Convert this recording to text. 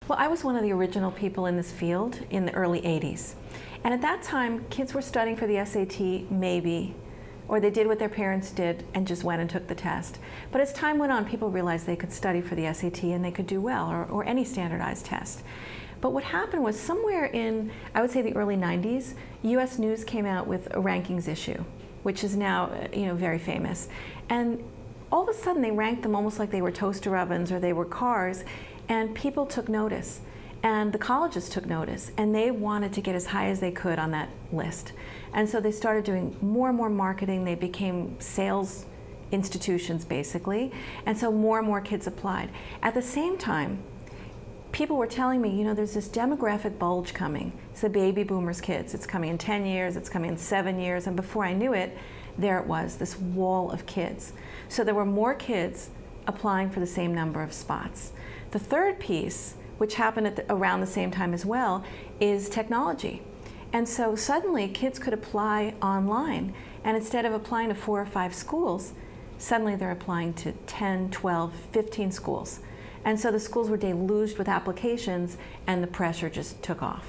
Well, I was one of the original people in this field in the early 80s. And at that time, kids were studying for the SAT, maybe, or they did what their parents did and just went and took the test. But as time went on, people realized they could study for the SAT and they could do well, or any standardized test. But what happened was somewhere in, I would say, the early 90s, US News came out with a rankings issue, which is now very famous. And all of a sudden, they ranked them almost like they were toaster ovens or they were cars, and people took notice. And the colleges took notice, and they wanted to get as high as they could on that list. And so they started doing more and more marketing. They became sales institutions, basically. And so more and more kids applied. At the same time, people were telling me, there's this demographic bulge coming. It's the baby boomers' kids. It's coming in 10 years, it's coming in 7 years, and before I knew it, there it was, this wall of kids. So there were more kids applying for the same number of spots. The third piece, which happened around the same time as well, is technology. And so suddenly kids could apply online, and instead of applying to 4 or 5 schools, suddenly they're applying to 10, 12, 15 schools. And so the schools were deluged with applications, and the pressure just took off.